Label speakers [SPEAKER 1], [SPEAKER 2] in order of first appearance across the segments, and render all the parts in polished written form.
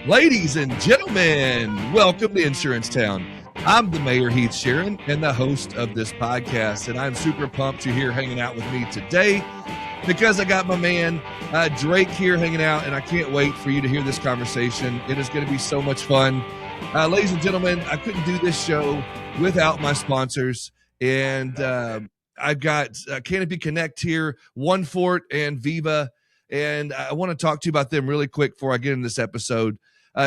[SPEAKER 1] Ladies and gentlemen, welcome to Insurance Town. I'm the Mayor, Heath Sharon, and the host of this podcast, and I'm super pumped you're here hanging out with me today because I got my man Drake here hanging out, and I can't wait for you to hear this conversation. It is going to be so much fun. Ladies and gentlemen, I couldn't do this show without my sponsors, and I've got Canopy Connect here, One Fort, and Viva, and I want to talk to you about them really quick before I get in this episode.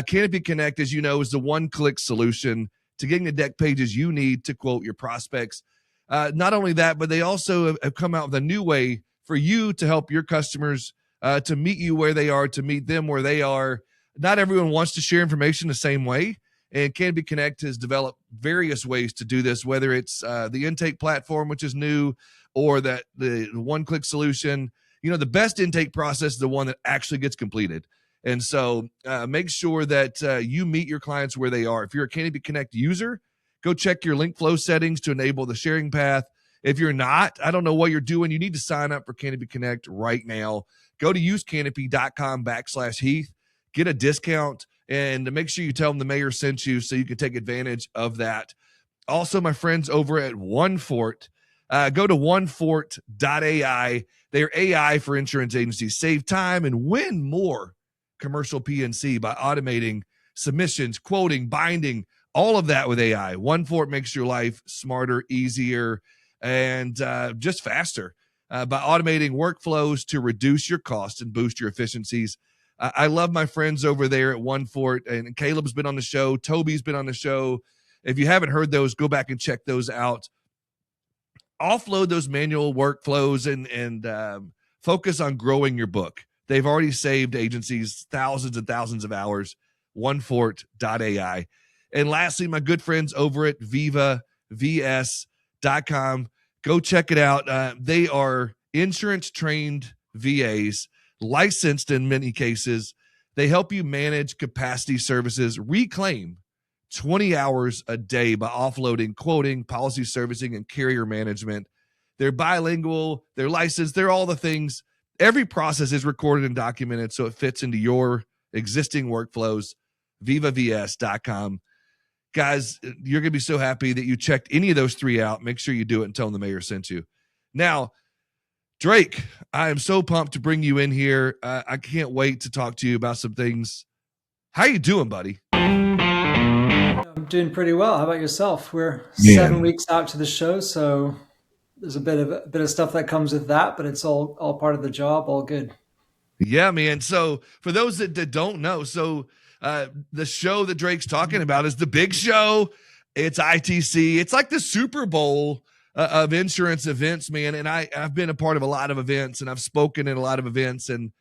[SPEAKER 1] Canopy Connect, as you know, is the one-click solution to getting the deck pages you need to quote your prospects. Not only that, but they also have come out with a new way for you to help your customers to meet you where they are, to meet them where they are. Not everyone wants to share information the same way, and Canopy Connect has developed various ways to do this, whether it's the intake platform, which is new, or the one-click solution. You know, the best intake process is the one that actually gets completed. And so make sure that you meet your clients where they are. If you're a Canopy Connect user, go check your link flow settings to enable the sharing path. If you're not, I don't know what you're doing. You need to sign up for Canopy Connect right now. Go to usecanopy.com/Heath, get a discount, and make sure you tell them the mayor sent you so you can take advantage of that. Also, my friends over at One Fort, go to onefort.ai. They're AI for insurance agencies. Save time and win more commercial P&C by automating submissions, quoting, binding, all of that with AI. One Fort makes your life smarter, easier, and just faster by automating workflows to reduce your costs and boost your efficiencies. I love my friends over there at One Fort, and Caleb's been on the show. Toby's been on the show. If you haven't heard those, go back and check those out. Offload those manual workflows and focus on growing your book. They've already saved agencies thousands and thousands of hours. onefort.ai. And lastly, my good friends over at vivavs.com. Go check it out. They are insurance-trained VAs, licensed in many cases. They help you manage capacity services, reclaim 20 hours a day by offloading, quoting, policy servicing, and carrier management. They're bilingual, they're licensed, they're all the things. Every process is recorded and documented so it fits into your existing workflows. vivavs.com. Guys, you're going to be so happy that you checked any of those three out. Make sure you do it and tell them the mayor sent you. Now, Drake, I am so pumped to bring you in here. I can't wait to talk to you about some things. How you doing, buddy?
[SPEAKER 2] I'm doing pretty well. How about yourself? We're 7 weeks out to the show, so there's a bit of stuff that comes with that, but it's all part of the job, all good.
[SPEAKER 1] Yeah, man. So for those that don't know, so the show that Drake's talking about is the big show. It's ITC. It's like the Super Bowl of insurance events, man. And I've been a part of a lot of events, and I've spoken in a lot of events, and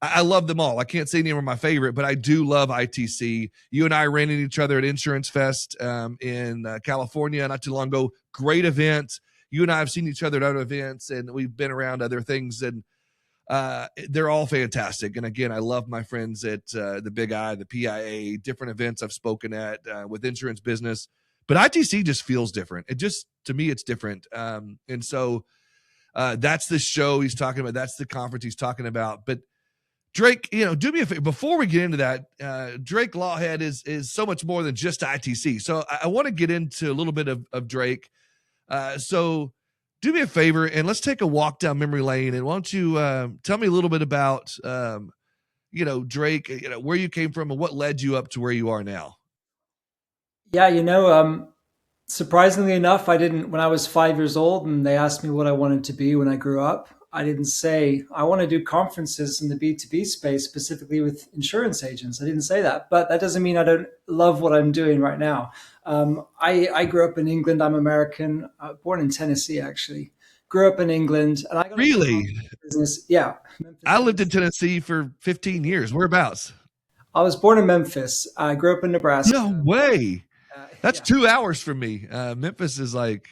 [SPEAKER 1] I love them all. I can't say any of them are my favorite, but I do love ITC. You and I ran into each other at Insurance Fest in California not too long ago. Great event. You and I have seen each other at other events, and we've been around other things, and they're all fantastic. And again, I love my friends at the Big I, the PIA, different events I've spoken at with insurance business. But ITC just feels different. It just, to me, it's different. And so that's the show he's talking about. That's the conference he's talking about. But Drake, do me a favor. Before we get into that, Drake Lawhead is so much more than just ITC. So I want to get into a little bit of Drake. So do me a favor and let's take a walk down memory lane. And why don't you tell me a little bit about, Drake, where you came from and what led you up to where you are now?
[SPEAKER 2] Yeah, surprisingly enough, when I was 5 years old and they asked me what I wanted to be when I grew up, I didn't say, I want to do conferences in the B2B space, specifically with insurance agents. I didn't say that, but that doesn't mean I don't love what I'm doing right now. I grew up in England. I'm American, born in Tennessee, actually. Grew up in England. And I got
[SPEAKER 1] Really?
[SPEAKER 2] Business. Yeah.
[SPEAKER 1] Memphis, I lived in Tennessee for 15 years. Whereabouts?
[SPEAKER 2] I was born in Memphis. I grew up in Nebraska.
[SPEAKER 1] No way. That's 2 hours from me. Memphis is like,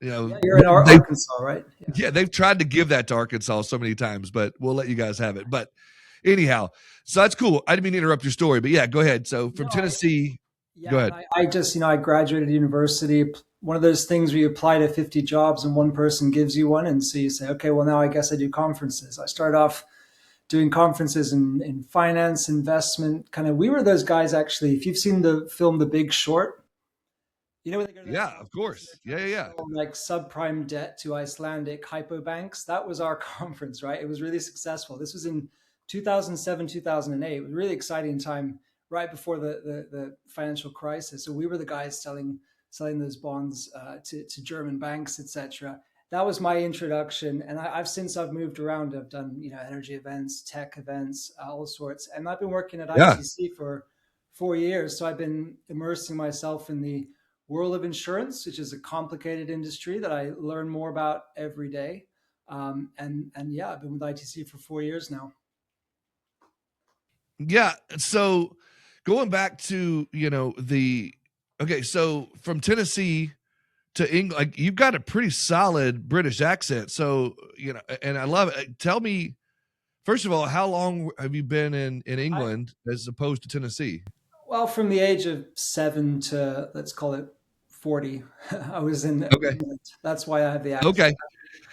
[SPEAKER 2] you're in Arkansas, right?
[SPEAKER 1] Yeah, they've tried to give that to Arkansas so many times, but we'll let you guys have it. But anyhow, so that's cool. I didn't mean to interrupt your story, but yeah, go ahead. So from Tennessee, go ahead.
[SPEAKER 2] I just, I graduated university. One of those things where you apply to 50 jobs and one person gives you one. And so you say, okay, well, now I guess I do conferences. I started off doing conferences in finance, investment. Kind of, we were those guys actually. If you've seen the film The Big Short, you know when they go to that
[SPEAKER 1] Yeah, of
[SPEAKER 2] conference and
[SPEAKER 1] course.
[SPEAKER 2] they're
[SPEAKER 1] Yeah,
[SPEAKER 2] trying
[SPEAKER 1] yeah,
[SPEAKER 2] to
[SPEAKER 1] yeah.
[SPEAKER 2] sell like subprime debt to Icelandic hypobanks? That was our conference, right? It was really successful. This was in 2007, 2008. It was a really exciting time right before the financial crisis. So we were the guys selling those bonds to German banks, etc. That was my introduction, and I've moved around. I've done energy events, tech events, all sorts, and I've been working at
[SPEAKER 1] Yeah.
[SPEAKER 2] ITC for 4 years. So I've been immersing myself in the world of insurance, which is a complicated industry that I learn more about every day. And yeah, I've been with ITC for 4 years now.
[SPEAKER 1] Yeah. So going back to, okay, so from Tennessee to England, like you've got a pretty solid British accent. So, and I love it. Tell me, first of all, how long have you been in
[SPEAKER 2] I,
[SPEAKER 1] England as opposed to Tennessee?
[SPEAKER 2] well, from the age of 7 to, let's call it 40, I was in
[SPEAKER 1] Okay.
[SPEAKER 2] England. That's why I have the accent.
[SPEAKER 1] Okay.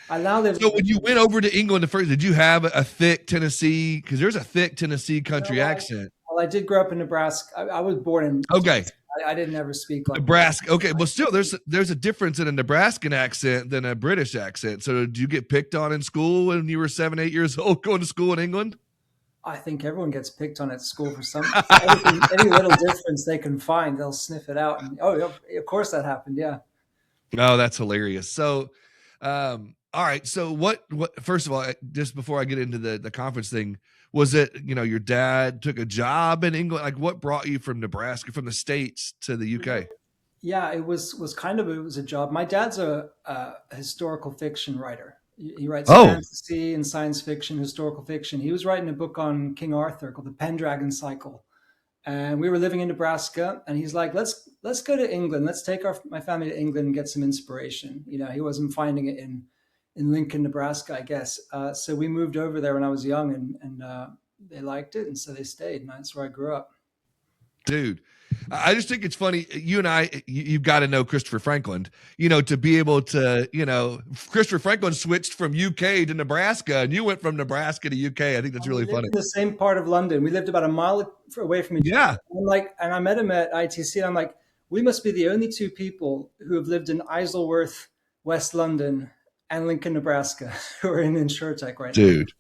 [SPEAKER 2] I now live
[SPEAKER 1] So
[SPEAKER 2] in
[SPEAKER 1] when you went over to England the first, did you have a thick Tennessee? Because there's a thick Tennessee country
[SPEAKER 2] well,
[SPEAKER 1] accent.
[SPEAKER 2] I did grow up in Nebraska. I was born in
[SPEAKER 1] Okay.
[SPEAKER 2] Tennessee. I didn't ever speak like
[SPEAKER 1] Nebraska. Okay, but still, there's a difference in a Nebraskan accent than a British accent. So, did you get picked on in school when you were 7, 8 years old, going to school in England?
[SPEAKER 2] I think everyone gets picked on at school for anything, any little difference they can find, they'll sniff it out. And oh, yeah, of course that happened. Yeah.
[SPEAKER 1] Oh, that's hilarious. So, all right. So, what? First of all, just before I get into the conference thing, was it your dad took a job in England? Like, what brought you from Nebraska, from the States to the UK?
[SPEAKER 2] Yeah, it was a job. My dad's a historical fiction writer. He writes
[SPEAKER 1] Oh,
[SPEAKER 2] fantasy and science fiction, historical fiction. He was writing a book on King Arthur called The Pendragon Cycle, and we were living in Nebraska. And he's like, "Let's go to England. Let's take my family to England and get some inspiration." He wasn't finding it in Lincoln, Nebraska, I guess. So we moved over there when I was young, and they liked it, and so they stayed. And that's where I grew up.
[SPEAKER 1] dude. I just think it's funny. You and you've got to know Christopher Franklin, to be able to, Christopher Franklin switched from UK to Nebraska and you went from Nebraska to UK. I think that's
[SPEAKER 2] And we
[SPEAKER 1] really
[SPEAKER 2] lived
[SPEAKER 1] funny.
[SPEAKER 2] in the same part of London. We lived about a mile away from each other.
[SPEAKER 1] Yeah,
[SPEAKER 2] And I met him at ITC, and I'm like, we must be the only two people who have lived in Isleworth, West London, and Lincoln, Nebraska, who are in InsurTech right now.
[SPEAKER 1] dude.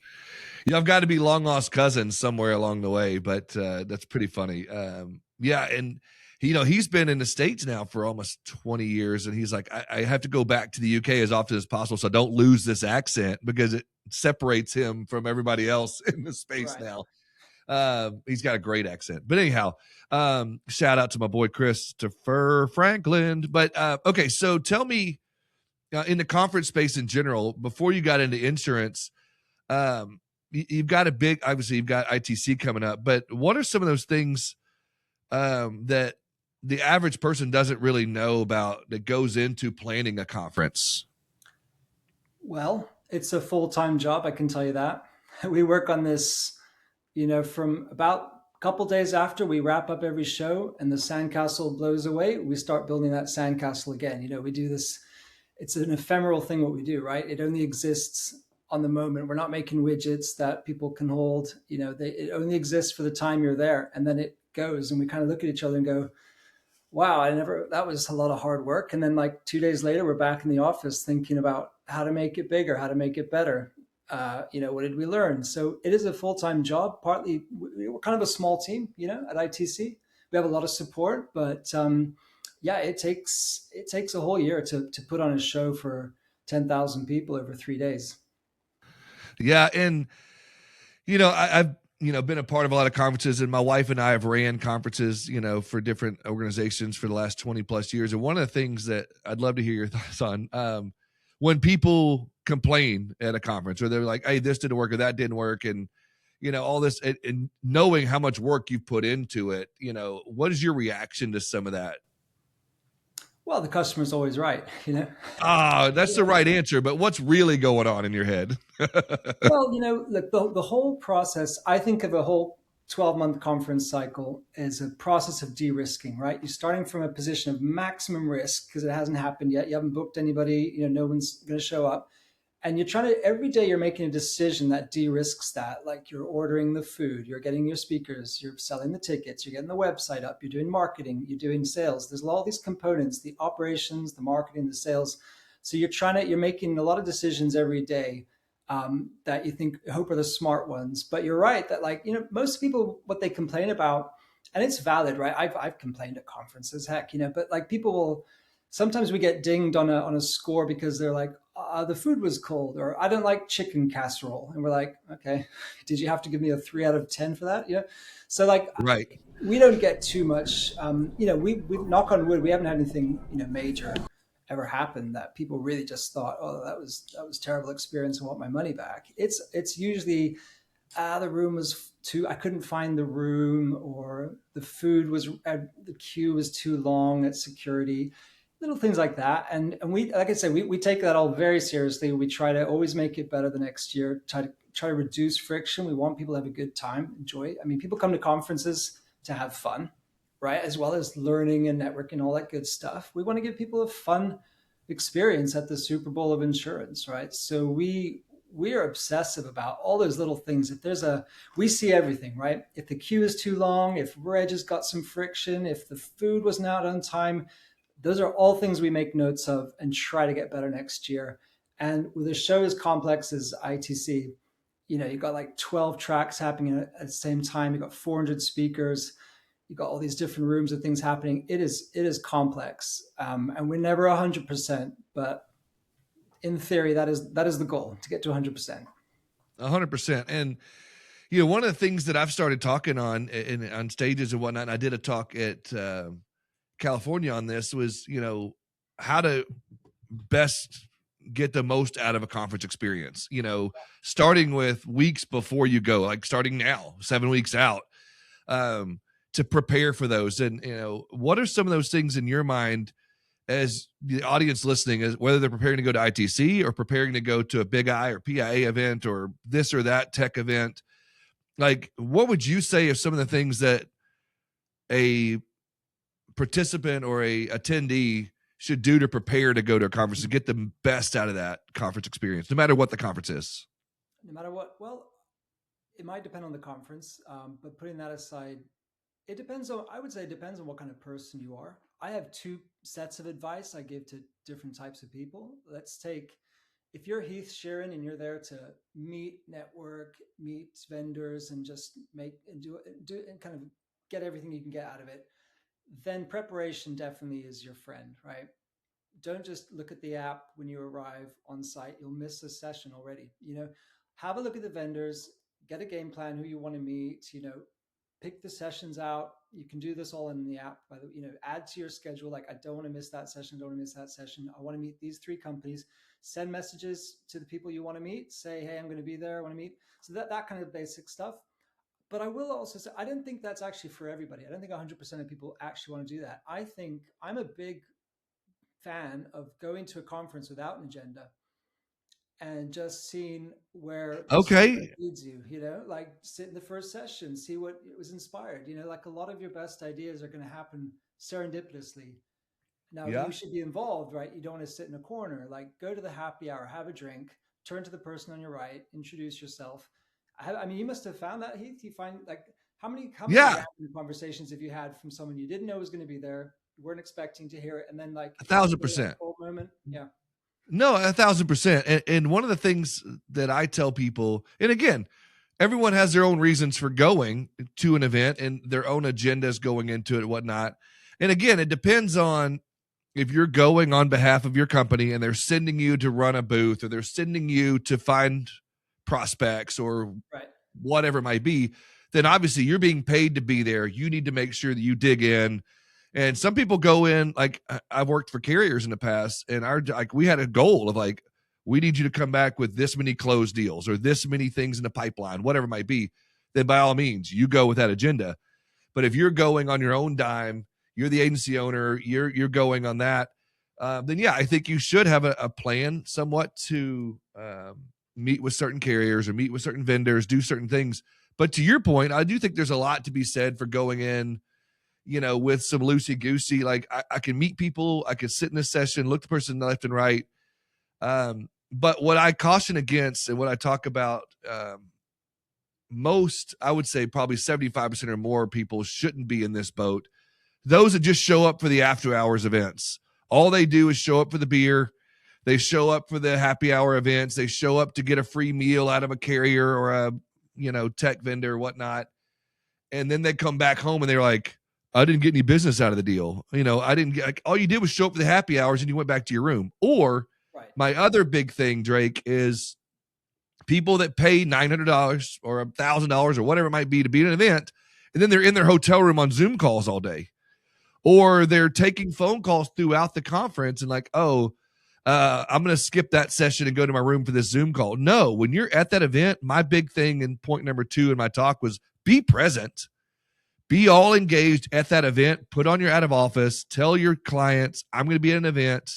[SPEAKER 1] I've got to be long lost cousins somewhere along the way, but that's pretty funny. Yeah, and he's been in the States now for almost 20 years, and he's like, I have to go back to the UK as often as possible, so I don't lose this accent because it separates him from everybody else in the space
[SPEAKER 2] Right.
[SPEAKER 1] now. He's got a great accent, but anyhow, shout out to my boy Christopher Franklin. But okay, so tell me, in the conference space in general, before you got into insurance, you've got obviously you've got ITC coming up, but what are some of those things that the average person doesn't really know about that goes into planning a conference?
[SPEAKER 2] Well, it's a full-time job, I can tell you that. We work on this, from about a couple days after we wrap up every show and the sandcastle blows away, we start building that sandcastle again. We do this, it's an ephemeral thing what we do, right? It only exists on the moment. We're not making widgets that people can hold. It only exists for the time you're there, and then it goes. And we kind of look at each other and go, wow, that was a lot of hard work. And then like 2 days later, we're back in the office thinking about how to make it bigger, how to make it better. What did we learn? So it is a full-time job. Partly, we're kind of a small team, at ITC. We have a lot of support, but yeah, it takes a whole year to put on a show for 10,000 people over 3 days.
[SPEAKER 1] Yeah, and I've been a part of a lot of conferences, and my wife and I have ran conferences, for different organizations for the last 20 plus years. And one of the things that I'd love to hear your thoughts on, when people complain at a conference, or they're like, "Hey, this didn't work or that didn't work," and all this, and knowing how much work you've put into it, what is your reaction to some of that?
[SPEAKER 2] Well, the customer's always right,
[SPEAKER 1] That's the right answer, but what's really going on in your head?
[SPEAKER 2] Well, look, the whole process, I think of a whole 12-month conference cycle as a process of de-risking, right? You're starting from a position of maximum risk because it hasn't happened yet. You haven't booked anybody, no one's going to show up. And you're trying to, every day you're making a decision that de-risks that. Like you're ordering the food, you're getting your speakers, you're selling the tickets, you're getting the website up, you're doing marketing, you're doing sales. There's all these components, the operations, the marketing, the sales. So you're making a lot of decisions every day that you think, hope are the smart ones. But you're right that, like, most people, what they complain about, and it's valid, right? I've complained at conferences, heck, but like people will, sometimes we get dinged on a score because they're like, the food was cold, or I don't like chicken casserole. And we're like, okay, did you have to give me a 3 out of 10 for that? So like,
[SPEAKER 1] Right.
[SPEAKER 2] we don't get too much, we knock on wood, we haven't had anything, major ever happen that people really just thought, oh, that was terrible experience, I want my money back. It's usually, the room was too, I couldn't find the room, or the food was, the queue was too long at security, little things like that. And we, like I said, we take that all very seriously. We try to always make it better the next year, try to reduce friction. We want people to have a good time, enjoy. I mean, people come to conferences to have fun, right? As well as learning and networking, all that good stuff. We want to give people a fun experience at the Super Bowl of insurance, right? So we are obsessive about all those little things. If we see everything, right? If the queue is too long, if Reg has got some friction, if the food wasn't out on time, those are all things we make notes of and try to get better next year. And with a show as complex as ITC, you've got like 12 tracks happening at the same time. You've got 400 speakers. You've got all these different rooms of things happening. It is complex. And we're never 100%, but in theory, that is the goal, to get to 100%.
[SPEAKER 1] 100%. And, one of the things that I've started talking on stages and whatnot, and I did a talk at California on this, was, how to best get the most out of a conference experience, starting with weeks before you go, like starting now, 7 weeks out, to prepare for those. And, what are some of those things in your mind as the audience listening, as whether they're preparing to go to ITC or preparing to go to a Big I or PIA event or this or that tech event? Like, what would you say are some of the things that a participant or a attendee should do to prepare to go to a conference to get the best out of that conference experience, no matter what the conference is?
[SPEAKER 2] No matter what, well, it might depend on the conference, but putting that aside, I would say it depends on what kind of person you are. I have 2 sets of advice I give to different types of people. Let's take, if you're Heath Sheeran and you're there to meet, network, meet vendors, and just do and kind of get everything you can get out of it, then preparation definitely is your friend, right? Don't just look at the app when you arrive on site. You'll miss a session already. Have a look at the vendors, get a game plan, who you want to meet, pick the sessions out. You can do this all in the app, by the add to your schedule. Like, I don't want to miss that session. Don't want to miss that session. I want to meet these 3 companies. Send messages to the people you want to meet. Say, hey, I'm going to be there. I want to meet. So that kind of basic stuff. But I will also say, I don't think that's actually for everybody. I don't think 100% of people actually want to do that. I think I'm a big fan of going to a conference without an agenda and just seeing where
[SPEAKER 1] Okay.
[SPEAKER 2] leads you, like sit in the first session, see what it was inspired. Like a lot of your best ideas are going to happen serendipitously. Now, you should be involved, right? You don't want to sit in a corner. Like, go to the happy hour, have a drink, turn to the person on your right, introduce yourself. I mean, you must have found that, Heath. You find, like, how many random conversations have you had from someone you didn't know was going to be there, you weren't expecting to hear it, and then like
[SPEAKER 1] 1,000%.
[SPEAKER 2] moment? Yeah.
[SPEAKER 1] No, 1,000%. And one of the things that I tell people, and again, everyone has their own reasons for going to an event and their own agendas going into it and whatnot. And again, it depends on if you're going on behalf of your company and they're sending you to run a booth, or they're sending you to find prospects, or whatever it might be, then obviously you're being paid to be there. You need to make sure that you dig in. And some people go in, like, I've worked for carriers in the past, and we had a goal of like, we need you to come back with this many closed deals or this many things in the pipeline, whatever it might be. Then by all means, you go with that agenda. But if you're going on your own dime, you're the agency owner, you're going on that, then yeah, I think you should have a plan somewhat to meet with certain carriers or meet with certain vendors, do certain things. But to your point, I do think there's a lot to be said for going in, with some loosey-goosey. Like, I can meet people, I can sit in a session, look the person left and right. But what I caution against and what I talk about most, I would say probably 75% or more people shouldn't be in this boat. Those that just show up for the after hours events. All they do is show up for the beer. They show up for the happy hour events. They show up to get a free meal out of a carrier or a, tech vendor or whatnot. And then they come back home and they're like, I didn't get any business out of the deal. I didn't get, all you did was show up for the happy hours and you went back to your room. Or my other big thing, Drake, is people that pay $900 or $1,000 or whatever it might be to be at an event. And then they're in their hotel room on Zoom calls all day. Or they're taking phone calls throughout the conference and like, I'm going to skip that session and go to my room for this Zoom call. No, when you're at that event, my big thing and point number 2 in my talk was be present. Be all engaged at that event. Put on your out of office. Tell your clients, I'm going to be at an event.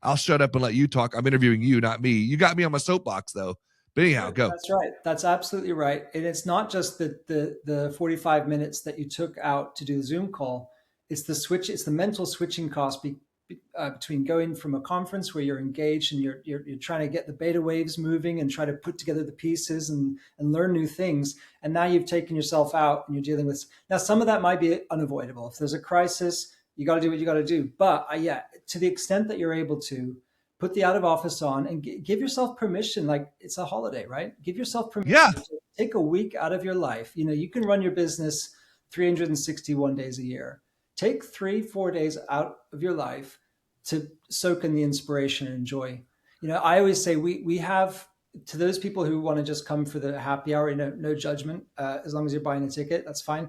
[SPEAKER 1] I'll shut up and let you talk. I'm interviewing you, not me. You got me on my soapbox, though. But anyhow, go.
[SPEAKER 2] That's right. That's absolutely right. And it's not just the 45 minutes that you took out to do the Zoom call. It's the switch. It's the mental switching cost between going from a conference where you're engaged and you're trying to get the beta waves moving and try to put together the pieces and learn new things. And now you've taken yourself out and you're dealing with, now some of that might be unavoidable. If there's a crisis, you got to do what you got to do. But to the extent that you're able to put the out of office on and give yourself permission, like it's a holiday, right? Give yourself permission to take a week out of your life. You can run your business 361 days a year. Take 3-4 days out of your life to soak in the inspiration and enjoy. I always say we have, to those people who want to just come for the happy hour, no judgment, as long as you're buying a ticket, that's fine.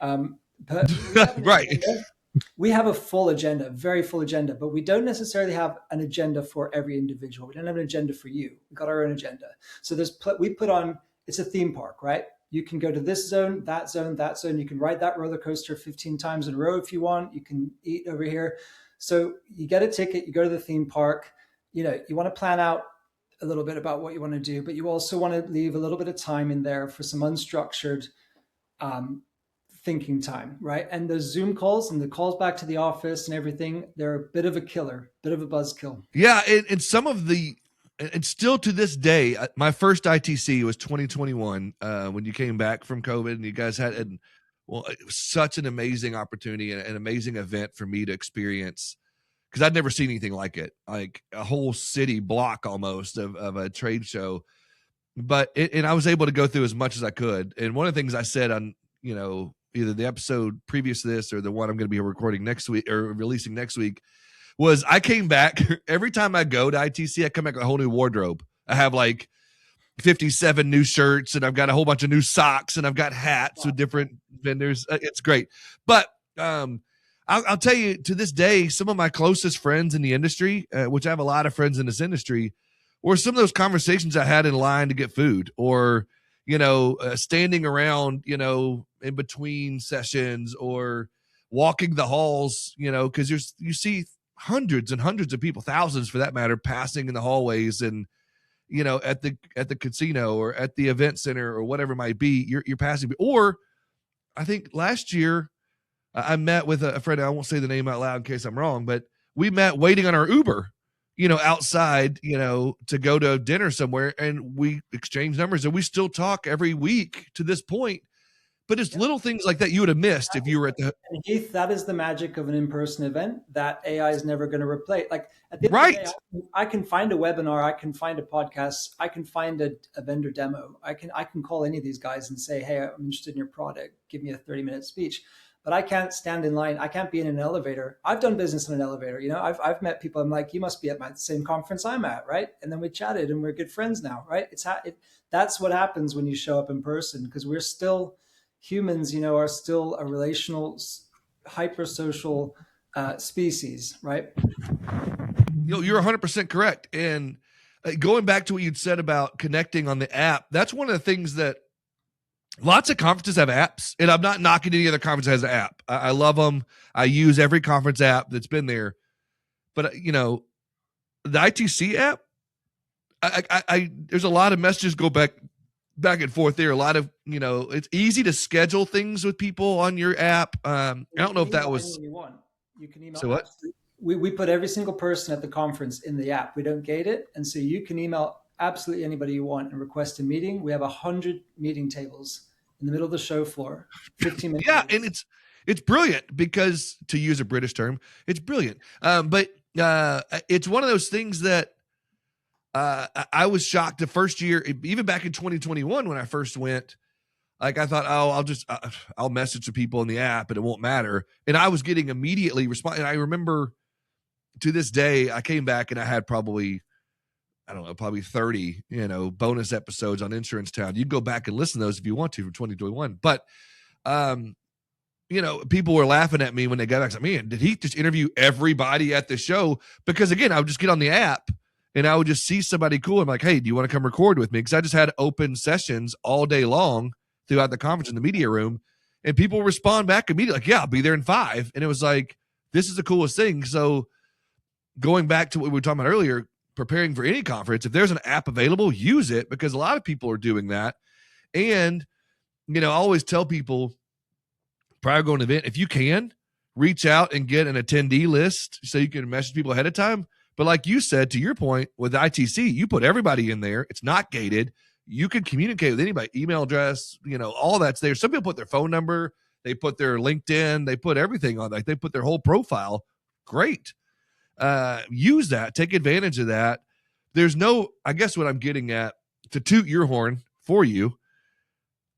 [SPEAKER 2] But
[SPEAKER 1] right.
[SPEAKER 2] We have a full agenda, very full agenda, but we don't necessarily have an agenda for every individual. We don't have an agenda for you. We've got our own agenda. So we put on, it's a theme park, right? You can go to this zone, that zone, that zone. You can ride that roller coaster 15 times in a row if you want. You can eat over here. So you get a ticket, you go to the theme park. You want to plan out a little bit about what you want to do, but you also want to leave a little bit of time in there for some unstructured thinking time, right? And those Zoom calls and the calls back to the office and everything, they're a bit of a killer, bit of a buzzkill.
[SPEAKER 1] Yeah, and some of the, and still to this day, my first ITC was 2021 when you came back from COVID and you guys had, it was such an amazing opportunity and an amazing event for me to experience because I'd never seen anything like it, like a whole city block almost of a trade show. But and I was able to go through as much as I could. And one of the things I said on, either the episode previous to this or the one I'm going to be recording next week or releasing next week, was I came back, every time I go to ITC, I come back with a whole new wardrobe. I have like 57 new shirts and I've got a whole bunch of new socks and I've got hats with different vendors. It's great. But I'll tell you, to this day, some of my closest friends in the industry, which I have a lot of friends in this industry, were some of those conversations I had in line to get food or, standing around, in between sessions or walking the halls, because you see hundreds and hundreds of people, thousands for that matter, passing in the hallways and, at the casino or at the event center or whatever it might be, you're passing. Or I think last year I met with a friend. I won't say the name out loud in case I'm wrong, but we met waiting on our Uber, outside, to go to dinner somewhere, and we exchanged numbers and we still talk every week to this point. But it's little things like that you would have missed if you were at the.
[SPEAKER 2] And Heath, that is the magic of an in-person event that AI is never going to replace. Like at the end
[SPEAKER 1] right.
[SPEAKER 2] of the day, I can find a webinar, I can find a podcast, I can find a vendor demo. I can call any of these guys and say, hey, I'm interested in your product. Give me a 30-minute speech. But I can't stand in line. I can't be in an elevator. I've done business in an elevator. I've met people. I'm like, you must be at the same conference I'm at, right? And then we chatted, and we're good friends now, right? That's what happens when you show up in person, because we're still humans. Are still a relational, hypersocial species, right?
[SPEAKER 1] You're 100% correct. And going back to what you'd said about connecting on the app, that's one of the things that. Lots of conferences have apps, and I'm not knocking any other conference that has an app. I love them. I use every conference app that's been there. But, the ITC app, I there's a lot of messages go back and forth there. A lot of, it's easy to schedule things with people on your app. I don't know if that was.
[SPEAKER 2] You can email.
[SPEAKER 1] So what?
[SPEAKER 2] We put every single person at the conference in the app. We don't gate it. And so you can email absolutely anybody you want and request a meeting. We have 100 meeting tables in the middle of the show floor, 15 minutes.
[SPEAKER 1] Yeah, and it's brilliant because, to use a British term, it's brilliant. But it's one of those things that I was shocked the first year, even back in 2021 when I first went. Like I thought, oh, I'll message the people in the app and it won't matter. And I was getting immediately response. And I remember to this day, I came back and I had probably 30, bonus episodes on Insurance Town. You can go back and listen to those if you want to from 2021. But, people were laughing at me when they got back. I mean, man, did he just interview everybody at the show? Because again, I would just get on the app and I would just see somebody cool. I'm like, hey, do you want to come record with me? Because I just had open sessions all day long throughout the conference in the media room, and people respond back immediately, like, yeah, I'll be there in 5. And it was like, this is the coolest thing. So going back to what we were talking about earlier, preparing for any conference, if there's an app available, use it, because a lot of people are doing that. And, I always tell people prior to going to an event, if you can, reach out and get an attendee list so you can message people ahead of time. But like you said, to your point, with ITC, you put everybody in there. It's not gated. You can communicate with anybody, email address, all that's there. Some people put their phone number, they put their LinkedIn, they put everything on that. They put their whole profile. Great. Use that, take advantage of that. I guess what I'm getting at, to toot your horn for you,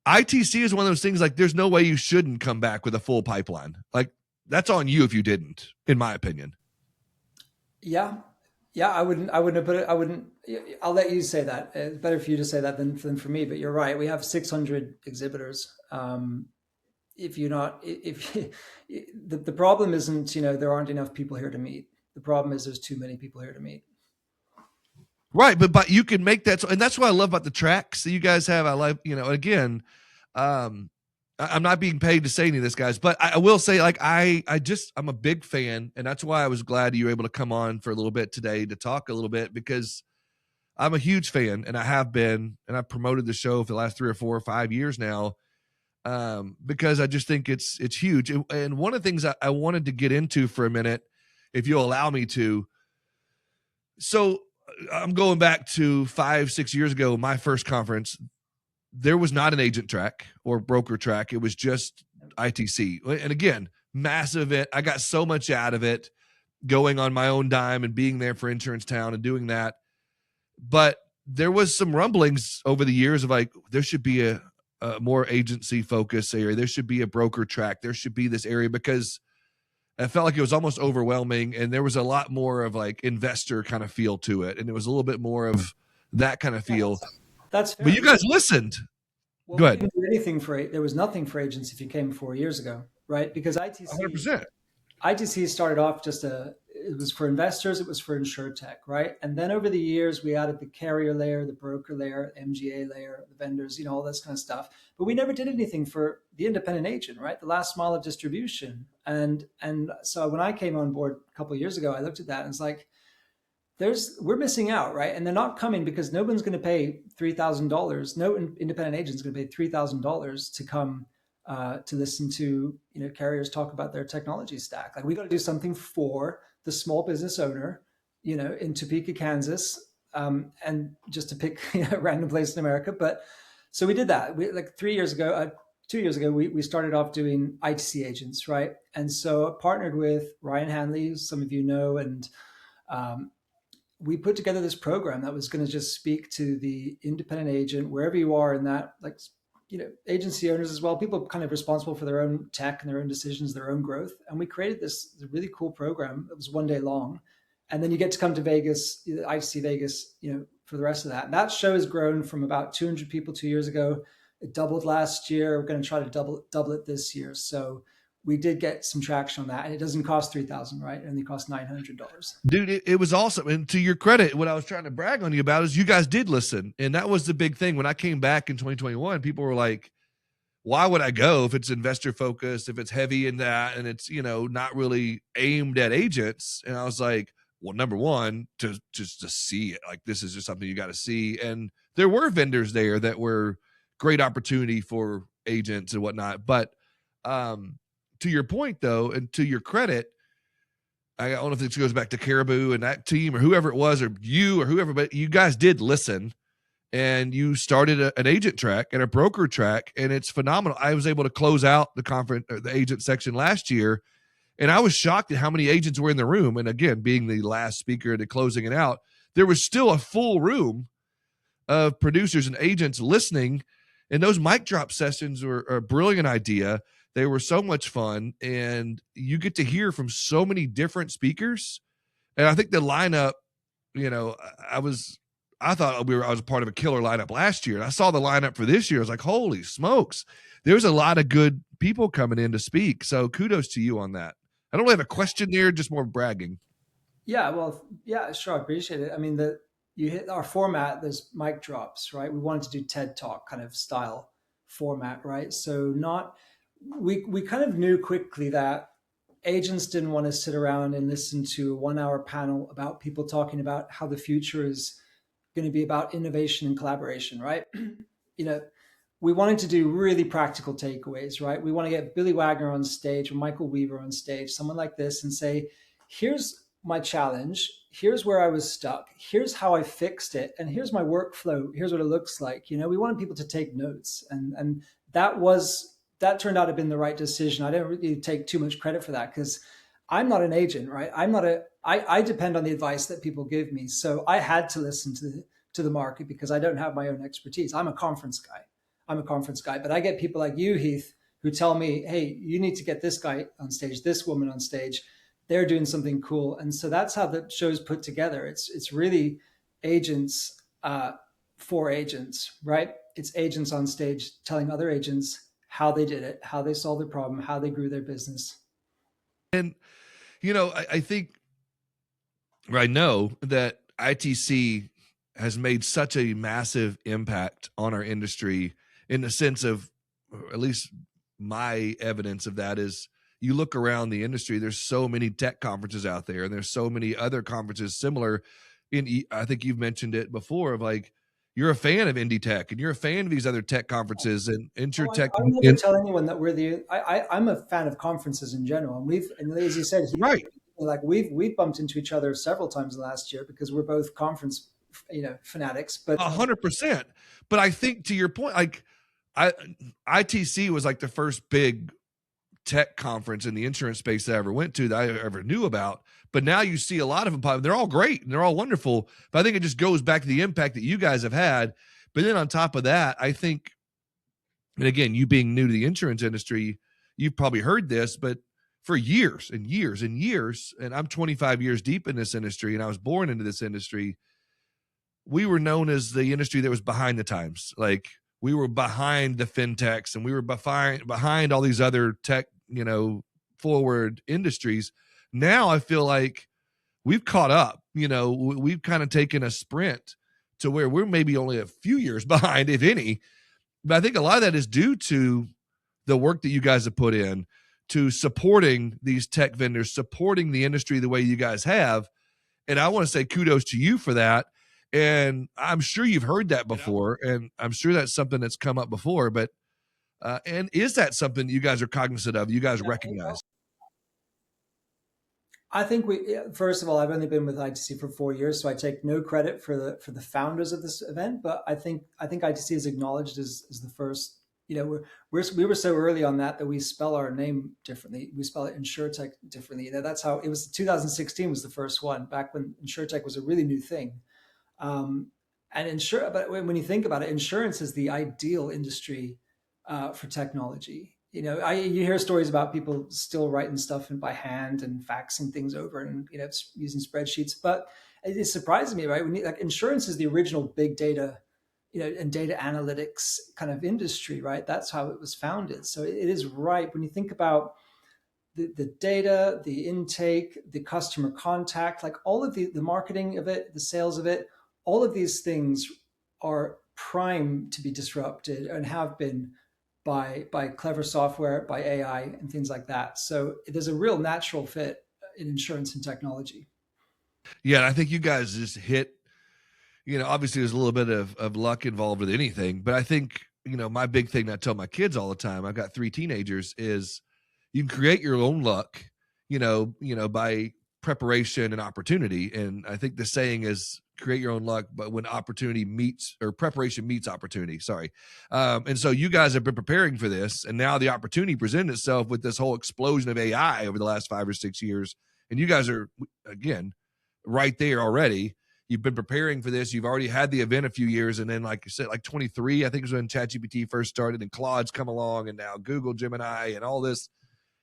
[SPEAKER 1] ITC is one of those things, like, there's no way you shouldn't come back with a full pipeline. Like, that's on you if you didn't, in my opinion.
[SPEAKER 2] Yeah. I wouldn't have put it. I'll let you say that. It's better for you to say that than for me, but you're right. We have 600 exhibitors. The problem isn't, there aren't enough people here to meet. The problem is there's too many people here to meet.
[SPEAKER 1] Right. But you can make that. And that's what I love about the tracks that you guys have. I like, again, I'm not being paid to say any of this, guys, but I will say, like, I'm a big fan, and that's why I was glad you were able to come on for a little bit today to talk a little bit, because I'm a huge fan, and I have been, and I've promoted the show for the last 3 or 4 or 5 years now, because I just think it's huge. And one of the things I wanted to get into for a minute, if you'll allow me to. So I'm going back to 5-6 years ago, my first conference. There was not an agent track or broker track. It was just ITC. And again, massive event. I got so much out of it going on my own dime and being there for Insurance Town and doing that. But there was some rumblings over the years of, like, there should be a more agency focus area. There should be a broker track. There should be this area, because I felt like it was almost overwhelming. And there was a lot more of, like, investor kind of feel to it. And it was a little bit more of that kind of feel.
[SPEAKER 2] That's fair.
[SPEAKER 1] But you guys listened.
[SPEAKER 2] Well,
[SPEAKER 1] go ahead.
[SPEAKER 2] We didn't do anything there was nothing for agents if you came 4 years ago, right? Because
[SPEAKER 1] 100%.
[SPEAKER 2] ITC started off it was for investors, it was for InsurTech, right? And then over the years, we added the carrier layer, the broker layer, MGA layer, the vendors, all this kind of stuff. But we never did anything for the independent agent, right? The last mile of distribution. And so when I came on board a couple of years ago, I looked at that and it's like, we're missing out, right? And they're not coming because no one's going to pay $3,000. No independent agent is going to pay $3,000 to come to listen to carriers talk about their technology stack. Like, we got to do something for the small business owner, in Topeka, Kansas, and just to pick a random place in America. But so we did that. We, like 2 years ago, we started off doing ITC agents, right? And so I partnered with Ryan Hanley, who some of you know, and we put together this program that was going to just speak to the independent agent, wherever you are in that, like, agency owners as well, people kind of responsible for their own tech and their own decisions, their own growth. And we created this really cool program that was 1 day long. And then you get to come to Vegas, ITC Vegas, for the rest of that. And that show has grown from about 200 people 2 years ago. It doubled last year. We're going to try to double it this year. So we did get some traction on that, and it doesn't cost $3,000, right? It only costs $900.
[SPEAKER 1] Dude, it was awesome. And to your credit, what I was trying to brag on you about is you guys did listen. And that was the big thing. When I came back in 2021, people were like, why would I go if it's investor focused, if it's heavy in that, and it's, not really aimed at agents? And I was like, well, number one, to see it, like, this is just something you got to see. And there were vendors there that were great opportunity for agents and whatnot. But, to your point, though, and to your credit, I don't know if this goes back to Caribou and that team or whoever it was, or you or whoever, but you guys did listen and you started an agent track and a broker track, and it's phenomenal. I was able to close out the conference, the agent section last year, and I was shocked at how many agents were in the room. And again, being the last speaker to closing it out, there was still a full room of producers and agents listening. And those mic drop sessions were a brilliant idea. They were so much fun, and you get to hear from so many different speakers. And I think the lineup, I thought I was a part of a killer lineup last year. And I saw the lineup for this year. I was like, holy smokes, there's a lot of good people coming in to speak. So kudos to you on that. I don't really have a question there, just more bragging.
[SPEAKER 2] Yeah, well, yeah, sure, I appreciate it. I mean, you hit our format. There's mic drops, right? We wanted to do TED Talk kind of style format, right? So we kind of knew quickly that agents didn't want to sit around and listen to a 1 hour panel about people talking about how the future is going to be about innovation and collaboration, right? We wanted to do really practical takeaways, right? We want to get Billy Wagner on stage or Michael Weaver on stage, someone like this, and say, here's my challenge. Here's where I was stuck. Here's how I fixed it. And here's my workflow. Here's what it looks like. We wanted people to take notes. And that turned out to have been the right decision. I didn't really take too much credit for that because I'm not an agent, right? I depend on the advice that people give me. So I had to listen to the market because I don't have my own expertise. I'm a conference guy, but I get people like you, Heath, who tell me, hey, you need to get this guy on stage, this woman on stage. They're doing something cool. And so that's how the show's put together. It's really agents for agents, right? It's agents on stage telling other agents how they did it, how they solved their problem, how they grew their business.
[SPEAKER 1] And, I think, or I know that ITC has made such a massive impact on our industry in the sense of, or at least my evidence of that is, you look around the industry, there's so many tech conferences out there, and there's so many other conferences similar. I think you've mentioned it before, of like, you're a fan of indie tech and you're a fan of these other tech conferences and InsurTech.
[SPEAKER 2] I never tell anyone that I'm a fan of conferences in general. And as you said,
[SPEAKER 1] right.
[SPEAKER 2] Like we've bumped into each other several times last year because we're both conference, fanatics, but
[SPEAKER 1] 100%. But I think to your point, like ITC was like the first big tech conference in the insurance space that I ever went to, that I ever knew about. But now you see a lot of them. They're all great and they're all wonderful. But I think it just goes back to the impact that you guys have had. But then on top of that, I think, and again, you being new to the insurance industry, you've probably heard this, but for years and years and years, and I'm 25 years deep in this industry, and I was born into this industry, we were known as the industry that was behind the times. Like, we were behind the fintechs and we were behind all these other tech, forward industries. Now I feel like we've caught up. We've kind of taken a sprint to where we're maybe only a few years behind, if any. But I think a lot of that is due to the work that you guys have put in to supporting these tech vendors, supporting the industry the way you guys have. And I want to say kudos to you for that. And I'm sure you've heard that before, and I'm sure that's something that's come up before, but and is that something you guys are cognizant of, you guys recognize?
[SPEAKER 2] I think first of all, I've only been with ITC for 4 years, so I take no credit for the founders of this event, but I think ITC is acknowledged as the first. We were so early on that we spell our name differently. We spell it InsurTech differently. That's how it was. 2016 was the first one, back when InsurTech was a really new thing. But when you think about it, insurance is the ideal industry for technology. You hear stories about people still writing stuff by hand and faxing things over and using spreadsheets. But it surprises me, right? Insurance is the original big data, and data analytics kind of industry, right? That's how it was founded. So it is right when you think about the data, the intake, the customer contact, like all of the marketing of it, the sales of it. All of these things are primed to be disrupted and have been by clever software, by AI and things like that. So there's a real natural fit in insurance and technology.
[SPEAKER 1] Yeah, I think you guys just hit, obviously there's a little bit of luck involved with anything, but I think, my big thing that I tell my kids all the time, I've got 3 teenagers, is you can create your own luck, by preparation and opportunity. And I think the saying is create your own luck, but when opportunity meets or preparation meets opportunity, sorry. And so you guys have been preparing for this, and now the opportunity presented itself with this whole explosion of AI over the last 5 or 6 years. And you guys are, again, right there already. You've been preparing for this. You've already had the event a few years. And then, like you said, like 23, I think is when ChatGPT first started, and Claude's come along, and now Google Gemini and all this.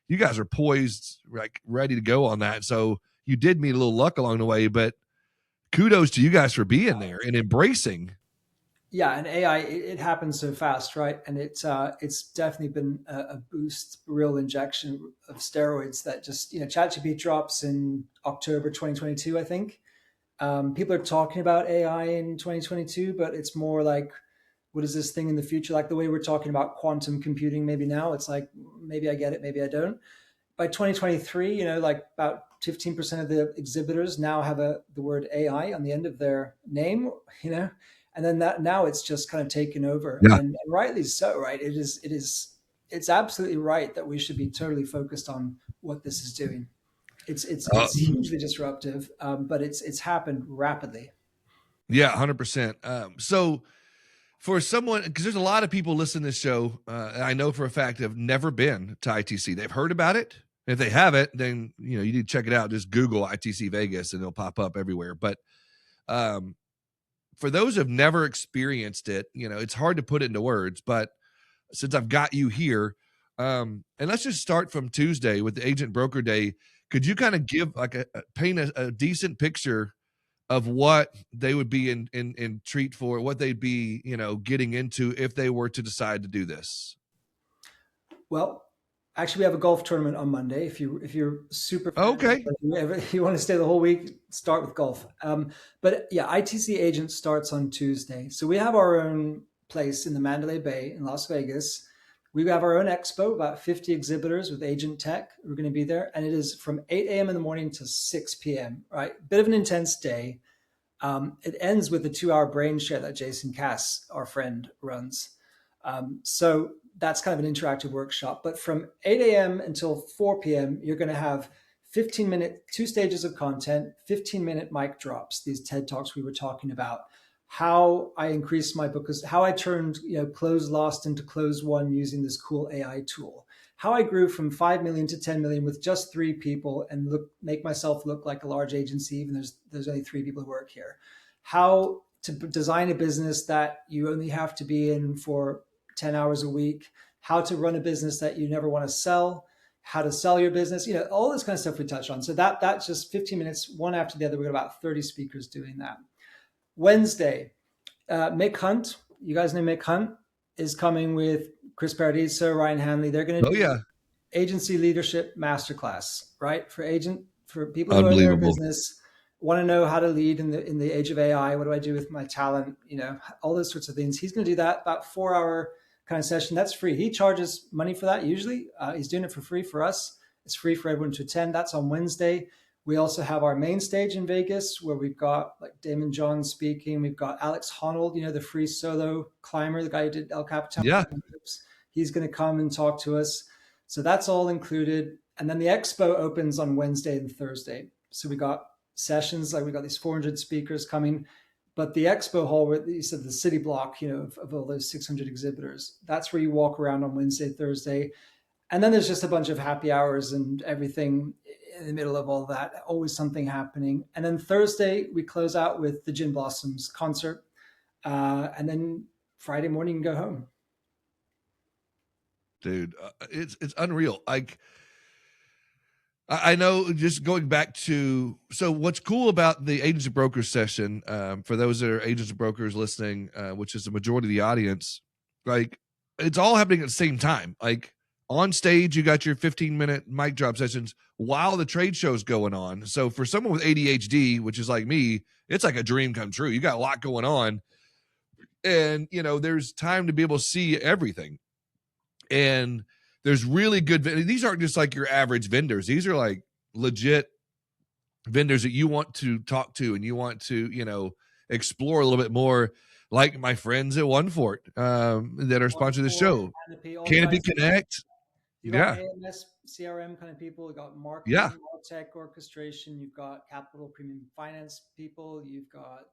[SPEAKER 1] You guys are poised, like ready to go on that. So you did meet a little luck along the way, but kudos to you guys for being there and embracing.
[SPEAKER 2] Yeah, and AI, it happens so fast, right? And it's definitely been a boost, real injection of steroids that just, ChatGPT drops in October 2022, I think. People are talking about AI in 2022, but it's more like, what is this thing in the future? Like the way we're talking about quantum computing, maybe now it's like, maybe I get it, maybe I don't. By 2023, like about 15% of the exhibitors now have the word AI on the end of their name, and then that now it's just kind of taken over,
[SPEAKER 1] Yeah.
[SPEAKER 2] and rightly so, right? It's absolutely right that we should be totally focused on what this is doing. It's hugely disruptive, but it's happened rapidly.
[SPEAKER 1] Yeah, 100%. So for someone, because there's a lot of people listening to this show, I know for a fact have never been to ITC. They've heard about it. If they haven't, then you need to check it out. Just Google ITC Vegas and it'll pop up everywhere. But for those who've never experienced it, it's hard to put it into words. But since I've got you here, and let's just start from Tuesday with the Agent Broker Day. Could you kind of give like paint a decent picture of what they would be in treat for, what they'd be, getting into if they were to decide to do this?
[SPEAKER 2] Well, actually, we have a golf tournament on Monday. If you're super fan,
[SPEAKER 1] Okay.
[SPEAKER 2] if you want to stay the whole week, start with golf. But yeah, ITC Agents starts on Tuesday. So we have our own place in the Mandalay Bay in Las Vegas. We have our own expo, about 50 exhibitors with agent tech. We're going to be there. And it is from 8 a.m. in the morning to 6 p.m., right? Bit of an intense day. It ends with a 2-hour brain share that Jason Cass, our friend, runs. So that's kind of an interactive workshop. But from 8 a.m. until 4 p.m., you're going to have 15-minute, 2 stages of content, 15-minute mic drops, these TED Talks we were talking about. How I increased my book, how I turned close lost into close won using this cool AI tool. How I grew from 5 million to 10 million with just 3 people and make myself look like a large agency, even there's only 3 people who work here. How to design a business that you only have to be in for 10 hours a week. How to run a business that you never want to sell. How to sell your business. All this kind of stuff we touch on. So that's just 15 minutes, one after the other. We've got about 30 speakers doing that. Wednesday, Mick Hunt, you guys know Mick Hunt, is coming with Chris Paradiso, Ryan Hanley. They're going to do agency leadership masterclass, right? For people who own their business, want to know how to lead in the age of AI. What do I do with my talent? All those sorts of things. He's going to do that, about 4-hour kind of session. That's free. He charges money for that usually. He's doing it for free for us. It's free for everyone to attend. That's on Wednesday. We also have our main stage in Vegas where we've got like Damon John speaking. We've got Alex Honnold, the free solo climber, the guy who did El Capitan.
[SPEAKER 1] Yeah.
[SPEAKER 2] He's going to come and talk to us. So that's all included. And then the expo opens on Wednesday and Thursday. So we got sessions, like we got these 400 speakers coming. But the expo hall, where you said the city block, of all those 600 exhibitors, that's where you walk around on Wednesday, Thursday. And then there's just a bunch of happy hours and everything in the middle of all that, always something happening. And then Thursday, we close out with the Gin Blossoms concert. And then Friday morning, you can go home.
[SPEAKER 1] Dude, it's unreal. I know, just going back to, so what's cool about the Agents and Brokers session, for those that are Agents and Brokers listening, which is the majority of the audience, like it's all happening at the same time. Like on stage, you got your 15-minute mic drop sessions while the trade show's going on. So for someone with ADHD, which is like me, it's like a dream come true. You got a lot going on, and there's time to be able to see everything. And there's really good, these aren't just like your average vendors. These are like legit vendors that you want to talk to and you want to, explore a little bit more, like my friends at One Fort that are sponsoring the show. Canopy Connect.
[SPEAKER 2] You got
[SPEAKER 1] Yeah.
[SPEAKER 2] AMS, CRM kind of people. You got
[SPEAKER 1] Yeah.
[SPEAKER 2] marketing, tech orchestration. You've got capital premium finance people. You've got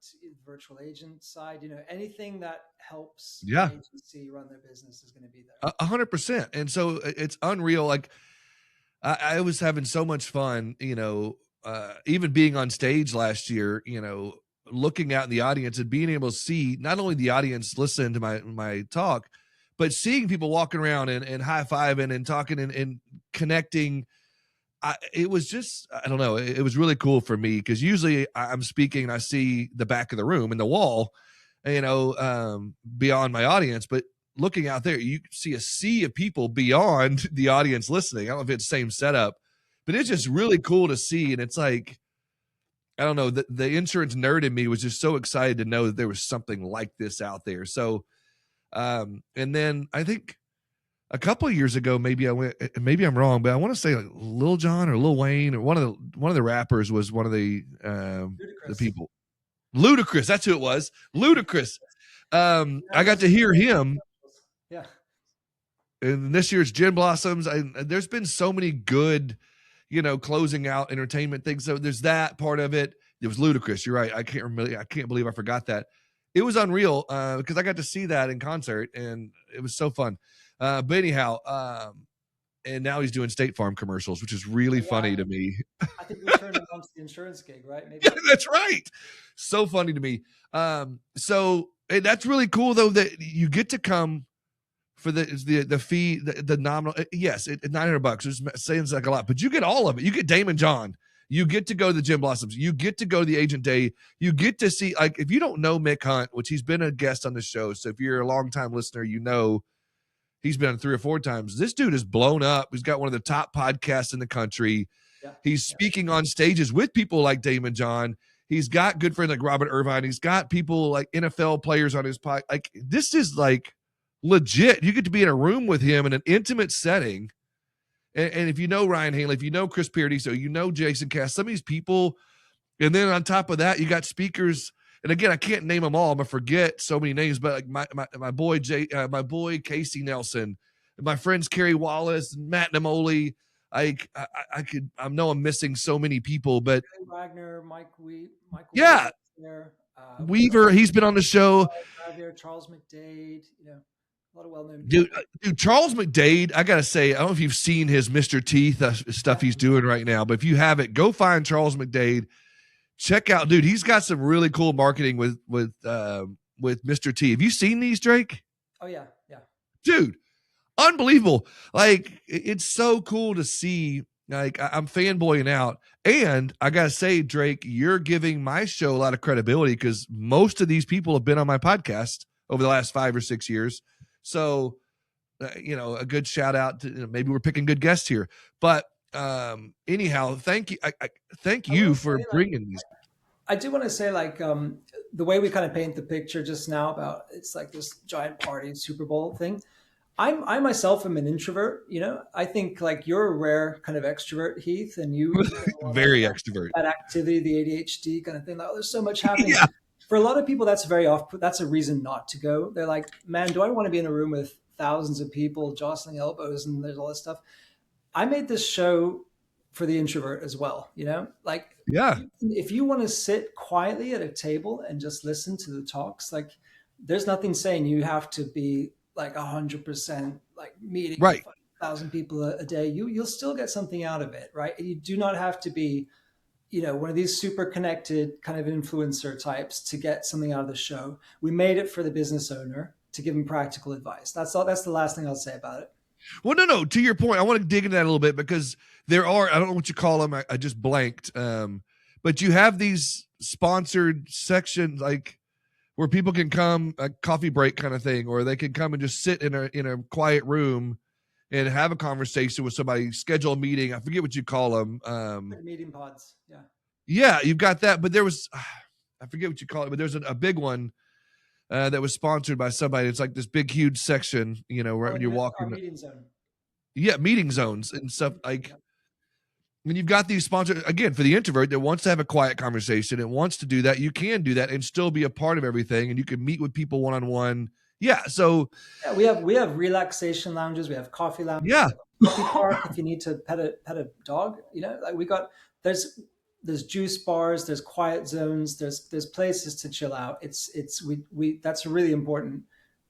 [SPEAKER 2] virtual agent side. Anything that helps an
[SPEAKER 1] Yeah.
[SPEAKER 2] agency run their business is going to be there.
[SPEAKER 1] 100%. And so it's unreal. Like I was having so much fun, even being on stage last year, looking out in the audience and being able to see not only the audience listen to my talk, but seeing people walking around and high-fiving and talking and connecting. It was just, I don't know, it was really cool for me because usually I'm speaking and I see the back of the room and the wall, beyond my audience, but looking out there, you see a sea of people beyond the audience listening. I don't know if it's the same setup, but it's just really cool to see. And it's like, I don't know, the insurance nerd in me was just so excited to know that there was something like this out there. So, and then I think a couple of years ago, maybe I'm wrong, but I want to say like Lil Jon or Lil Wayne or one of the rappers was one of the people. Ludacris, that's who it was. Ludacris. I got to hear him.
[SPEAKER 2] Yeah.
[SPEAKER 1] And this year's Gin Blossoms. There's been so many good, closing out entertainment things. So there's that part of it. It was Ludacris. You're right. I can't believe I forgot that. It was unreal because I got to see that in concert and it was so fun. But anyhow, and now he's doing State Farm commercials, which is really funny to me.
[SPEAKER 2] I think we turned him on to the insurance gig, right? Maybe.
[SPEAKER 1] Yeah, that's right. So funny to me. So that's really cool though that you get to come for the fee, the nominal. Yes, it's $900. It seems like a lot, but you get all of it. You get Damon John. You get to go to the Gin Blossoms. You get to go to the Agent Day. You get to see, like, if you don't know Mick Hunt, which he's been a guest on the show, so if you're a longtime listener, he's been on 3 or 4 times. This dude is blown up. He's got one of the top podcasts in the country. Yeah. He's speaking on stages with people like Damon John. He's got good friends like Robert Irvine. He's got people like NFL players on his pod. Like, this is like legit. You get to be in a room with him in an intimate setting. And if you know Ryan Hanley, if you know Chris Paradiso, you know Jason Cass, some of these people, and then on top of that, you got speakers. And again, I can't name them all. I'm gonna forget so many names, but like my boy Casey Nelson, and my friends Kerry Wallace, Matt Namoli. I know I'm missing so many people, but
[SPEAKER 2] Wagner, Michael
[SPEAKER 1] yeah, Weaver, he's been on the show.
[SPEAKER 2] Charles McDade, a lot of well-known
[SPEAKER 1] dude. Charles McDade, I gotta say, I don't know if you've seen his Mr. Teeth stuff he's doing right now, but if you haven't, go find Charles McDade. Check out, dude. He's got some really cool marketing with Mr. T. Have you seen these, Drake?
[SPEAKER 2] Oh yeah,
[SPEAKER 1] dude, unbelievable. Like, it's so cool to see. Like, I'm fanboying out, and I gotta say, Drake, you're giving my show a lot of credibility because most of these people have been on my podcast over the last 5 or 6 years. So, a good shout out to, maybe we're picking good guests here, but anyhow, thank you. Thank you for bringing these.
[SPEAKER 2] I do want to say, like, the way we kind of paint the picture just now about it's like this giant party Super Bowl thing. I myself am an introvert. I think like you're a rare kind of extrovert, Heath, and you
[SPEAKER 1] very extrovert.
[SPEAKER 2] That activity, the ADHD kind of thing. Like, there's so much happening. Yeah. For a lot of people, that's very off. That's a reason not to go. They're like, man, do I want to be in a room with thousands of people jostling elbows and there's all this stuff? I made this show for the introvert as well. Like,
[SPEAKER 1] yeah,
[SPEAKER 2] if you want to sit quietly at a table and just listen to the talks, like, there's nothing saying you have to be like 100% like meeting 1,000 people a day. You'll still get something out of it, right? You do not have to be, one of these super connected kind of influencer types to get something out of the show. We made it for the business owner to give him practical advice. That's all. That's the last thing I'll say about it.
[SPEAKER 1] Well, no. To your point, I want to dig into that a little bit because there are, I don't know what you call them. I just blanked. But you have these sponsored sections, like where people can come, a coffee break kind of thing, or they can come and just sit in a quiet room and have a conversation with somebody, schedule a meeting. I forget what you call them.
[SPEAKER 2] Meeting pods. Yeah.
[SPEAKER 1] Yeah, you've got that. But there was, I forget what you call it, but there's a big one that was sponsored by somebody. It's like this big, huge section, right when you're walking.
[SPEAKER 2] Meeting zone.
[SPEAKER 1] Yeah, meeting zones and stuff like. Yeah. When you've got these sponsors, again, for the introvert that wants to have a quiet conversation and wants to do that, you can do that and still be a part of everything, and you can meet with people one-on-one. Yeah, so
[SPEAKER 2] yeah, we have relaxation lounges, we have coffee lounges,
[SPEAKER 1] yeah,
[SPEAKER 2] puppy park if you need to pet a dog. Like there's juice bars, there's quiet zones, there's places to chill out. We that's a really important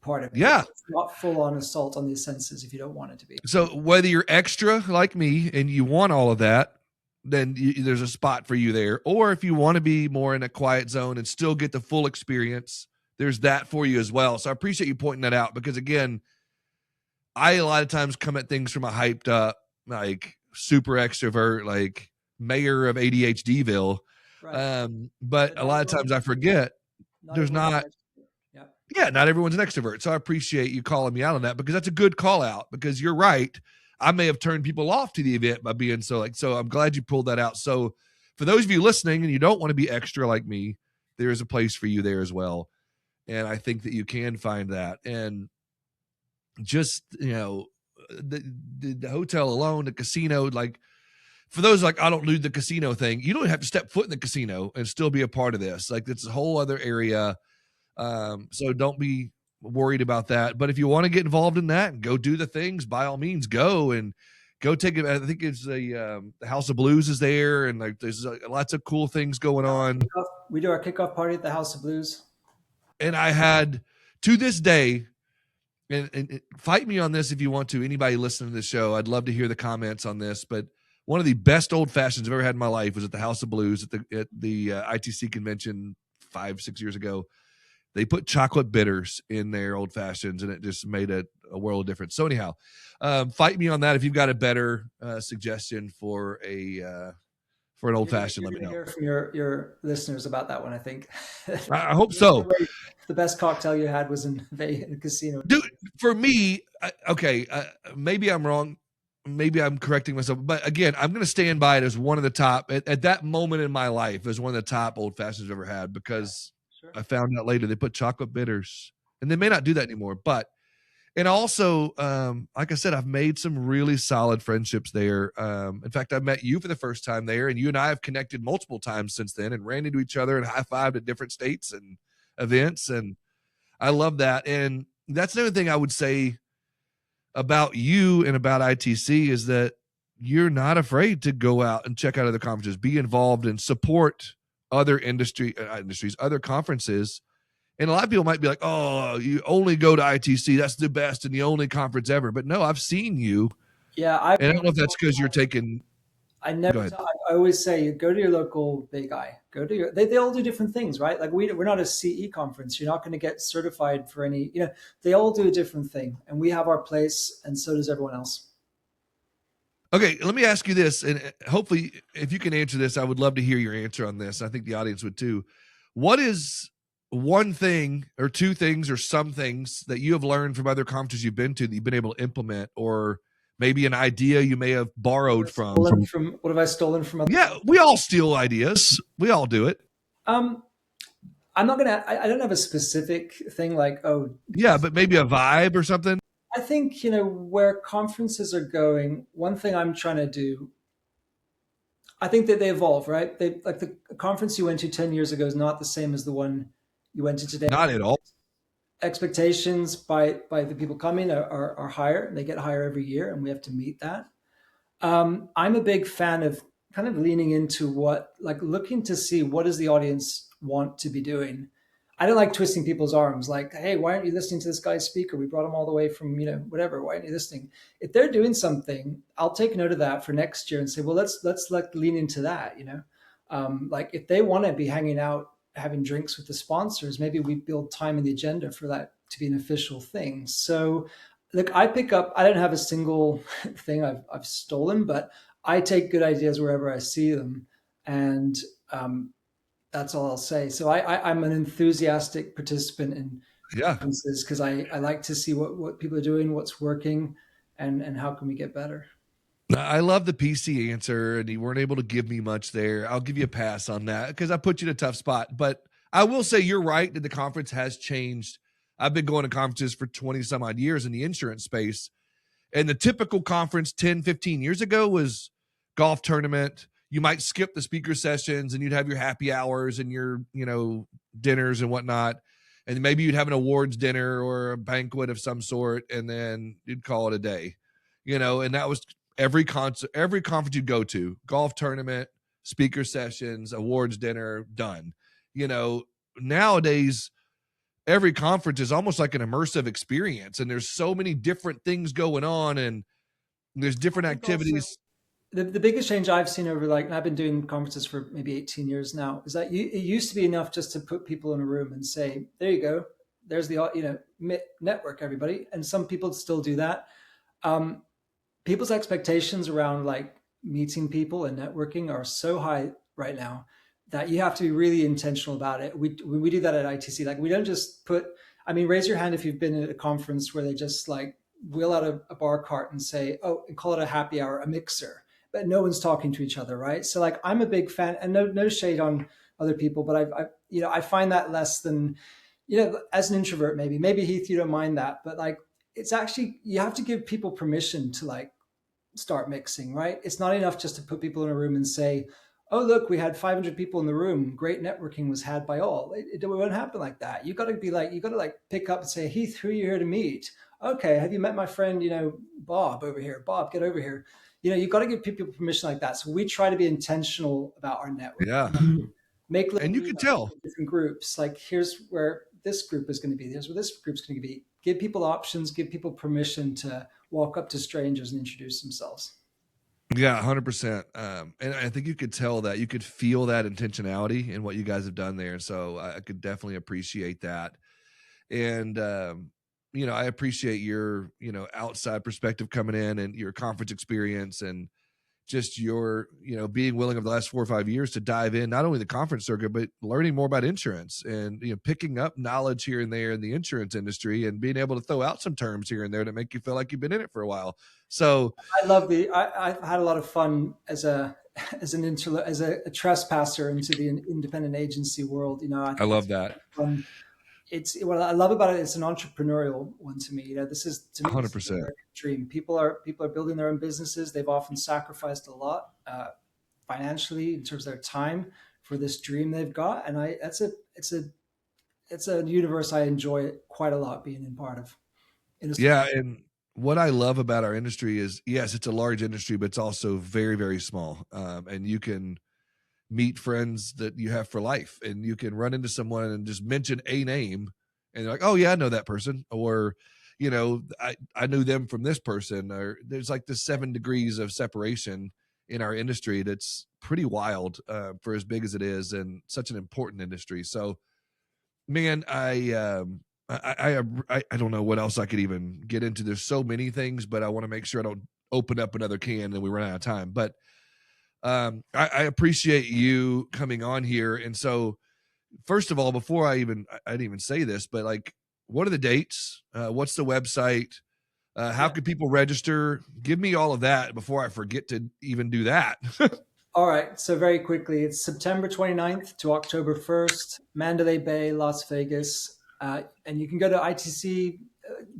[SPEAKER 2] part of it.
[SPEAKER 1] Yeah.
[SPEAKER 2] It's not full on assault on the senses if you don't want it to be.
[SPEAKER 1] So whether you're extra like me and you want all of that, then there's a spot for you there. Or if you want to be more in a quiet zone and still get the full experience, there's that for you as well. So I appreciate you pointing that out, because again, I a lot of times come at things from a hyped up, like super extrovert, like mayor of ADHDville.
[SPEAKER 2] Right.
[SPEAKER 1] But
[SPEAKER 2] But
[SPEAKER 1] a
[SPEAKER 2] not
[SPEAKER 1] lot of
[SPEAKER 2] everyone,
[SPEAKER 1] times I forget
[SPEAKER 2] not
[SPEAKER 1] there's
[SPEAKER 2] everyone's
[SPEAKER 1] not,
[SPEAKER 2] an extrovert. Yeah.
[SPEAKER 1] yeah, not everyone's an extrovert. So I appreciate you calling me out on that, because that's a good call out, because you're right. I may have turned people off to the event by being so I'm glad you pulled that out. So for those of you listening and you don't want to be extra like me, there is a place for you there as well. And I think that you can find that. And just, the hotel alone, the casino, like for those like, I don't do the casino thing, you don't have to step foot in the casino and still be a part of this. Like it's a whole other area. So don't be worried about that. But if you want to get involved in that and go do the things, by all means, go and go take it. I think it's the House of Blues is there, and like there's lots of cool things going on.
[SPEAKER 2] We do our kickoff party at the House of Blues.
[SPEAKER 1] And I had, to this day, and fight me on this if you want to, anybody listening to the show, I'd love to hear the comments on this, but one of the best old fashions I've ever had in my life was at the House of Blues at the ITC convention 5-6 years ago. They put chocolate bitters in their old fashions, and it just made a world of difference. So anyhow, fight me on that if you've got a better suggestion for an old fashioned. Let me know.
[SPEAKER 2] Hear from your listeners about that one. I think.
[SPEAKER 1] I hope so.
[SPEAKER 2] The best cocktail you had was in the casino.
[SPEAKER 1] Dude, for me, okay, maybe I'm wrong. Maybe I'm correcting myself. But again, I'm going to stand by it as one of the top, at that moment in my life, as one of the top old fashions I've ever had, because sure. I found out later they put chocolate bitters. And they may not do that anymore. But, and also, like I said, I've made some really solid friendships there. In fact, I met you for the first time there, and you and I have connected multiple times since then and ran into each other and high-fived at different states and events. And I love that. And that's another thing I would say about you and about ITC is that you're not afraid to go out and check out other conferences, be involved and support other industries, other conferences. And a lot of people might be like, oh, you only go to ITC. That's the best and the only conference ever. But no, I've seen you.
[SPEAKER 2] Yeah.
[SPEAKER 1] And I don't know if that's because you're taking.
[SPEAKER 2] I always say, go to your local big guy. Go to they all do different things, right? Like we're not a CE conference. You're not going to get certified for any, they all do a different thing, and we have our place, and so does everyone else.
[SPEAKER 1] Okay, let me ask you this, and hopefully if you can answer this, I would love to hear your answer on this. I think the audience would too. What is one thing or two things or some things that you have learned from other conferences you've been to that you've been able to implement, or maybe an idea you may have borrowed from?
[SPEAKER 2] What have I stolen from?
[SPEAKER 1] Yeah, we all steal ideas. We all do it.
[SPEAKER 2] I'm not gonna. I don't have a specific thing like, oh.
[SPEAKER 1] Yeah, but maybe a vibe or something.
[SPEAKER 2] I think where conferences are going. One thing I'm trying to do. I think that they evolve, right? They like the conference you went to 10 years ago is not the same as the one you went to today.
[SPEAKER 1] Not at all.
[SPEAKER 2] Expectations by the people coming are higher. They get higher every year, and we have to meet that. I'm a big fan of kind of leaning into looking to see what does the audience want to be doing. I don't like twisting people's arms like, hey, why aren't you listening to this guy's speaker? We brought him all the way from, whatever. Why aren't you listening? If they're doing something, I'll take note of that for next year and say, well, let's lean into that, like if they want to be hanging out, having drinks with the sponsors, maybe we build time in the agenda for that to be an official thing. So look, I don't have a single thing I've stolen, but I take good ideas wherever I see them. And that's all I'll say. So I'm an enthusiastic participant in conferences because I like to see what people are doing, what's working, and how can we get better.
[SPEAKER 1] I love the PC answer, and you weren't able to give me much there. I'll give you a pass on that because I put you in a tough spot. But I will say you're right that the conference has changed. I've been going to conferences for 20 some odd years in the insurance space. And the typical conference 10, 15 years ago was golf tournament. You might skip the speaker sessions and you'd have your happy hours and your, dinners and whatnot. And maybe you'd have an awards dinner or a banquet of some sort, and then you'd call it a day. and that was every conference you go to, golf tournament, speaker sessions, awards dinner, done. Nowadays, every conference is almost like an immersive experience, and there's so many different things going on, and there's different activities.
[SPEAKER 2] The biggest change I've seen over and I've been doing conferences for maybe 18 years now, is that it used to be enough just to put people in a room and say, there you go, there's the network, everybody. And some people still do that. People's expectations around meeting people and networking are so high right now that you have to be really intentional about it. We do that at ITC. We don't just raise your hand if you've been at a conference where they just wheel out a bar cart and say, oh, and call it a happy hour, a mixer, but no one's talking to each other, right? So I'm a big fan, and no shade on other people, but I find that less than, as an introvert, maybe Heath, you don't mind that, but it's actually, you have to give people permission to start mixing, right? It's not enough just to put people in a room and say, oh, look, we had 500 people in the room. Great networking was had by all. It won't happen like that. You got to pick up and say, Heath, who are you here to meet? Okay, have you met my friend, Bob over here? Bob, get over here. You've got to give people permission like that. So we try to be intentional about our network.
[SPEAKER 1] Yeah.
[SPEAKER 2] Make little,
[SPEAKER 1] and you can tell
[SPEAKER 2] different groups. Here's where this group is going to be. Here's where this group's going to be. Give people options. Give people permission to walk up to strangers and introduce themselves.
[SPEAKER 1] Yeah, 100%. And I think you could tell that, you could feel that intentionality in what you guys have done there. So I could definitely appreciate that. And, I appreciate your, outside perspective coming in, and your conference experience, and just your, being willing over the last 4 or 5 years to dive in, not only the conference circuit, but learning more about insurance, and, picking up knowledge here and there in the insurance industry, and being able to throw out some terms here and there to make you feel like you've been in it for a while. So
[SPEAKER 2] I've had a lot of fun as a trespasser into the independent agency world.
[SPEAKER 1] I love that.
[SPEAKER 2] It's what I love about it. It's an entrepreneurial one to me. This is, to me,
[SPEAKER 1] 100%
[SPEAKER 2] dream. People are building their own businesses. They've often sacrificed a lot financially in terms of their time for this dream they've got. And it's a universe I enjoy quite a lot being in part of.
[SPEAKER 1] Yeah. And what I love about our industry is, yes, it's a large industry, but it's also very, very small. And you can meet friends that you have for life, and you can run into someone and just mention a name, and they're like, oh yeah, I know that person. Or, I knew them from this person. Or there's this 7 degrees of separation in our industry. That's pretty wild for as big as it is, and such an important industry. So, man, I don't know what else I could even get into. There's so many things, but I want to make sure I don't open up another can and we run out of time. But I appreciate you coming on here. And so, first of all, before I didn't even say this, but what are the dates? What's the website? How can people register? Give me all of that before I forget to even do that.
[SPEAKER 2] All right. So very quickly, it's September 29th to October 1st, Mandalay Bay, Las Vegas. And you can go to ITC,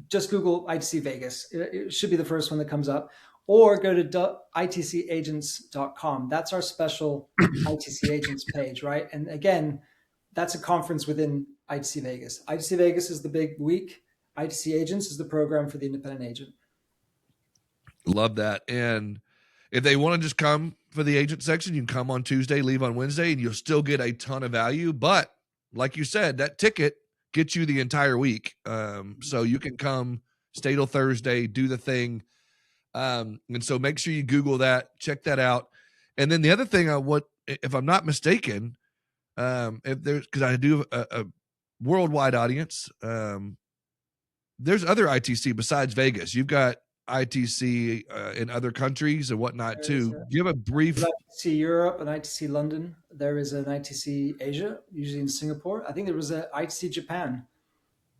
[SPEAKER 2] just Google ITC Vegas. It should be the first one that comes up. Or go to itcagents.com. That's our special ITC Agents page, right? And again, that's a conference within ITC Vegas. ITC Vegas is the big week. ITC Agents is the program for the independent agent.
[SPEAKER 1] Love that. And if they want to just come for the agent section, you can come on Tuesday, leave on Wednesday, and you'll still get a ton of value. But like you said, that ticket gets you the entire week. So you can come, stay till Thursday, do the thing. And so make sure you Google that, check that out. And then the other thing if I'm not mistaken, because I do a worldwide audience, there's other ITC besides Vegas. You've got ITC in other countries and whatnot too. Give a brief.
[SPEAKER 2] ITC Europe and ITC London. There is an ITC Asia, usually in Singapore. I think there was an ITC Japan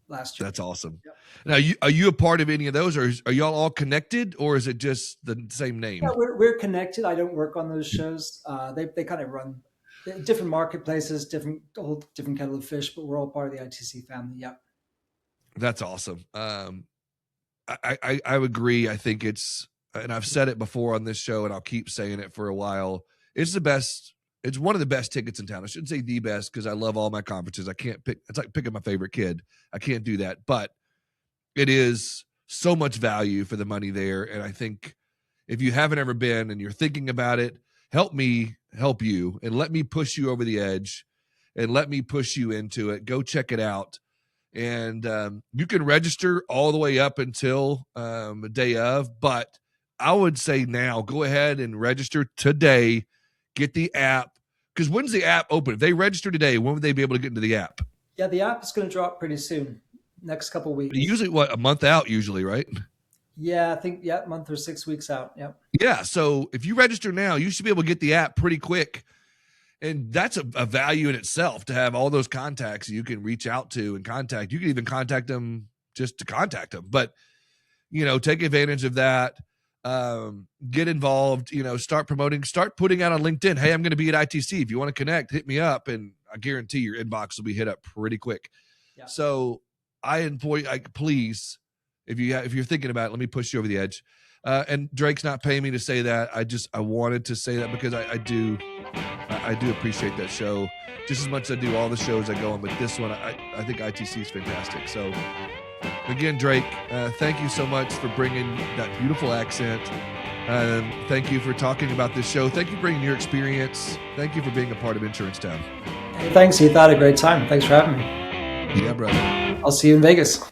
[SPEAKER 2] last year.
[SPEAKER 1] That's awesome. Yep. Now, are you a part of any of those, or are y'all all connected, or is it just the same name?
[SPEAKER 2] Yeah, we're connected. I don't work on those shows. They kind of run different marketplaces, whole different kettle of fish, but we're all part of the ITC family. Yep. That's
[SPEAKER 1] awesome. I agree. I think it's, and I've said it before on this show, and I'll keep saying it for a while. It's the best. It's one of the best tickets in town. I shouldn't say the best, because I love all my conferences. I can't pick. It's like picking my favorite kid. I can't do that, but it is so much value for the money there. And I think if you haven't ever been and you're thinking about it, help me help you and let me push you over the edge and let me push you into it. Go check it out. And you can register all the way up until the day of, but I would say now go ahead and register today. Get the app, because when's the app open? If they register today, when would they be able to get into the app?
[SPEAKER 2] Yeah, the app is going to drop pretty soon, next couple of weeks.
[SPEAKER 1] Usually, a month out usually, right?
[SPEAKER 2] Yeah, I think, a month or 6 weeks out. Yep.
[SPEAKER 1] Yeah, so if you register now, you should be able to get the app pretty quick. And that's a value in itself to have all those contacts you can reach out to and contact. You can even contact them just to contact them. But, take advantage of that. Get involved, start promoting, start putting out on LinkedIn. Hey, I'm going to be at ITC. If you want to connect, hit me up. And I guarantee your inbox will be hit up pretty quick. Yeah. So please, if you're thinking about it, let me push you over the edge. And Drake's not paying me to say that. I wanted to say that because I do appreciate that show just as much as I do all the shows I go on. But this one, I think ITC is fantastic. So again, Drake, thank you so much for bringing that beautiful accent. Thank you for talking about this show. Thank you for bringing your experience. Thank you for being a part of Insurance Town.
[SPEAKER 2] Hey, thanks, Heath. I had a great time. Thanks for having me.
[SPEAKER 1] Yeah, brother.
[SPEAKER 2] I'll see you in Vegas.